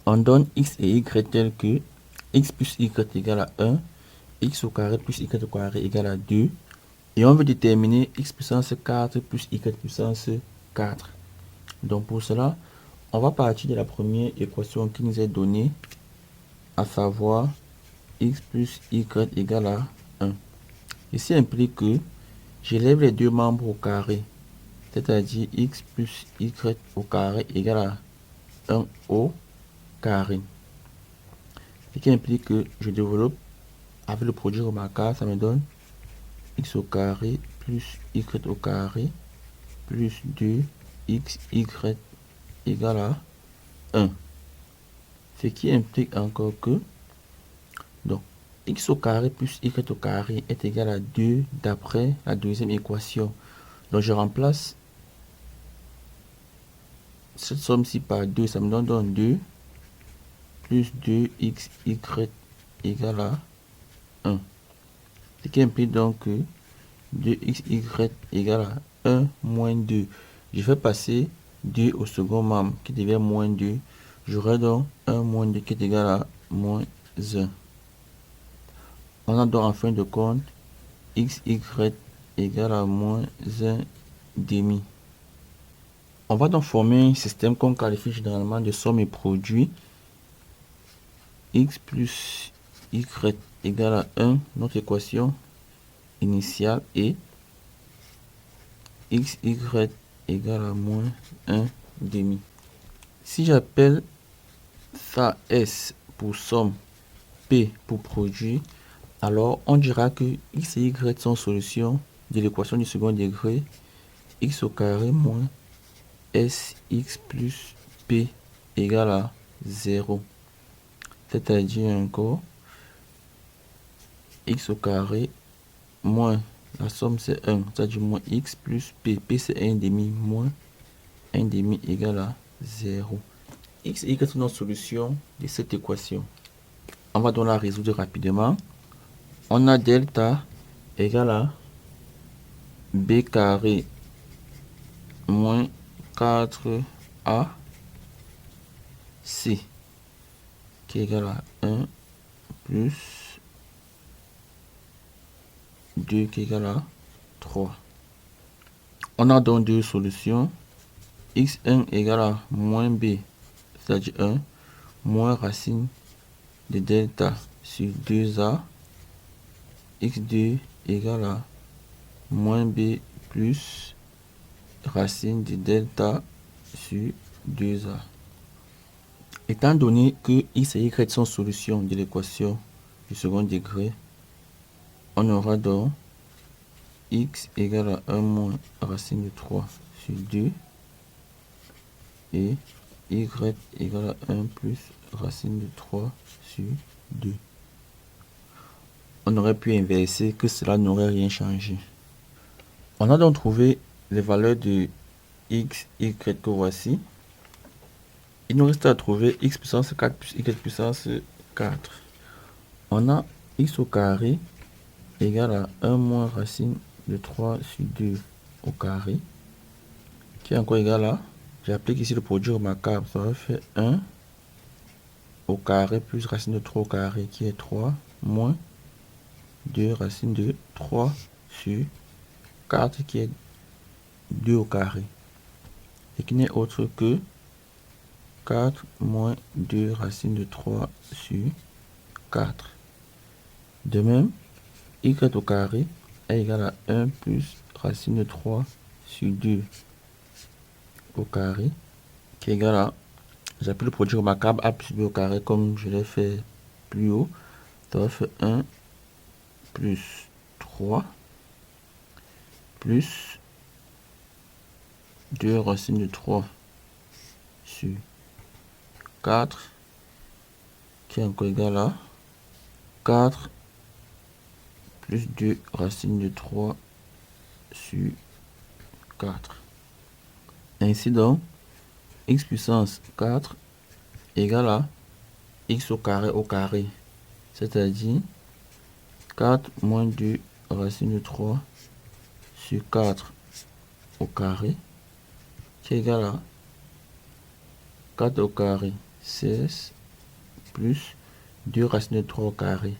On donne x et y tel que x plus y égale à 1, x au carré plus y au carré égale à 2. Et on veut déterminer x puissance 4 plus y puissance 4. Donc pour cela, on va partir de la première équation qui nous est donnée, à savoir x plus y égale à 1. Ici implique que j'élève les deux membres au carré, c'est-à-dire x plus y au carré égale à 1 au carré. Ce qui implique que je développe avec le produit remarquable, ça me donne x au carré plus y au carré plus 2xy égale à 1. Ce qui implique encore que donc x au carré plus y au carré est égal à 2 d'après la deuxième équation. Donc je remplace cette somme-ci par 2, ça me donne 2 plus 2xy égale à 1. Ce qui implique donc que 2xy égale à 1 moins 2. Je fais passer 2 au second membre qui devient moins 2. J'aurai donc 1 moins 2 qui est égal à moins 1. On a donc en fin de compte xy égale à moins 1 demi. On va donc former un système qu'on qualifie généralement de somme et produit. X plus y égale à 1, notre équation initiale, et xy égale à moins 1 demi. Si j'appelle ça S pour somme, P pour produit, alors on dira que x et y sont solutions de l'équation du second degré x au carré moins sx plus p égale à 0. C'est-à-dire encore x au carré moins la somme c'est 1, c'est-à-dire moins x plus p. P c'est 1 demi moins 1 demi égale à 0. X et y sont nos solutions de cette équation. On va donc la résoudre rapidement. On a delta égale à b carré moins 4ac qui est égal à 1 plus 2 qui est égal à 3. On a donc deux solutions. x1 égale à moins b, c'est-à-dire 1, moins racine de delta sur 2a. x2 égale à moins b plus racine de delta sur 2a. Étant donné que x et y sont solutions de l'équation du second degré, on aura donc x égale à 1 moins racine de 3 sur 2 et y égale à 1 plus racine de 3 sur 2. On aurait pu inverser que cela n'aurait rien changé. On a donc trouvé les valeurs de x, y que voici. Il nous reste à trouver x puissance 4 plus y puissance 4. On a x au carré égale à 1 moins racine de 3 sur 2 au carré, qui est encore égal à, j'applique ici le produit remarquable, ça va faire 1 au carré plus racine de 3 au carré, qui est 3, moins 2 racine de 3 sur 4, qui est 2 au carré, et qui n'est autre que 4 moins 2 racine de 3 sur 4. De même, y au carré est égal à 1 plus racine de 3 sur 2 au carré, qui est égal à, j'appelle le produit remarquable a plus b au carré comme je l'ai fait plus haut. Ça va faire 1 plus 3 plus 2 racine de 3 sur 4, qui est encore égal à 4 plus 2 racine de 3 sur 4. Ainsi donc, x puissance 4 égale à x au carré, c'est-à-dire 4 moins 2 racine de 3 sur 4 au carré, qui est égal à 4 au carré, 16 plus 2 racine de 3 au carré.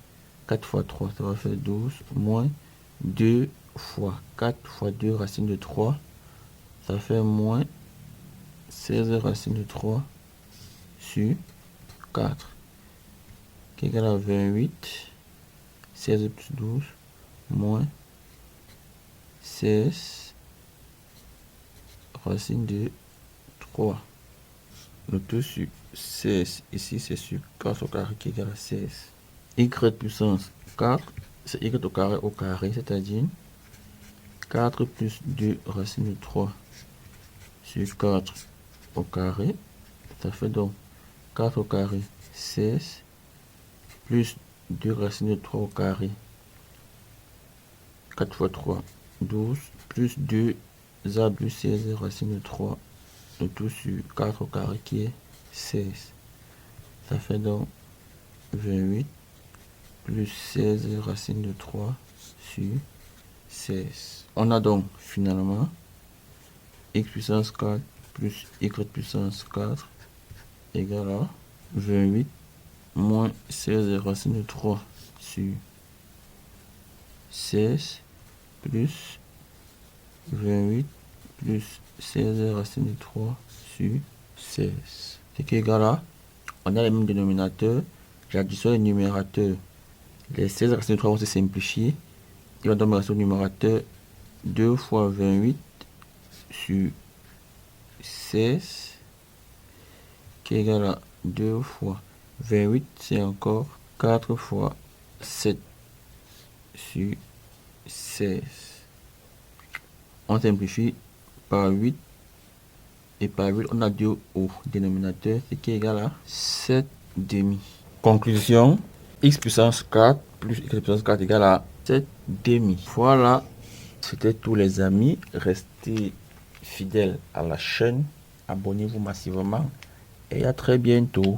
4 fois 3, ça va faire 12, moins 2 fois 4 fois 2 racine de 3, ça fait moins 16 racine de 3 sur 4, qui est égal à 28, 16 plus 12, moins 16 racine de 3. Le tout sur 16, ici c'est sur 4 au carré qui est égal à 16. Y puissance 4, c'est y au carré, c'est-à-dire 4 plus 2 racine de 3 sur 4 au carré, ça fait donc 4 au carré, 16, plus 2 racine de 3 au carré, 4 fois 3, 12, plus 2 a plus 16 racine de 3, le tout sur 4 au carré qui est 16. Ça fait donc 28 plus 16 racine de 3 sur 16. On a donc finalement x puissance 4 plus y puissance 4 égale à 28 moins 16 racine de 3 sur 16 plus 28 plus 16 racine de 3 sur 16. C'est qui est égal à, on a les mêmes dénominateurs, j'additionne les numérateurs. Les 16 racines de 3 vont se simplifier. Il va donc me rester au numérateur 2 fois 28 sur 16 qui est égal à 2 fois 28, c'est encore 4 fois 7 sur 16. On simplifie par 8 et par 8 on a 2 au dénominateur, ce qui est égal à 7 demi. Conclusion, x puissance 4 plus y puissance 4 égale à 7 demi. Voilà, c'était tous les amis. Restez fidèles à la chaîne, abonnez-vous massivement et à très bientôt.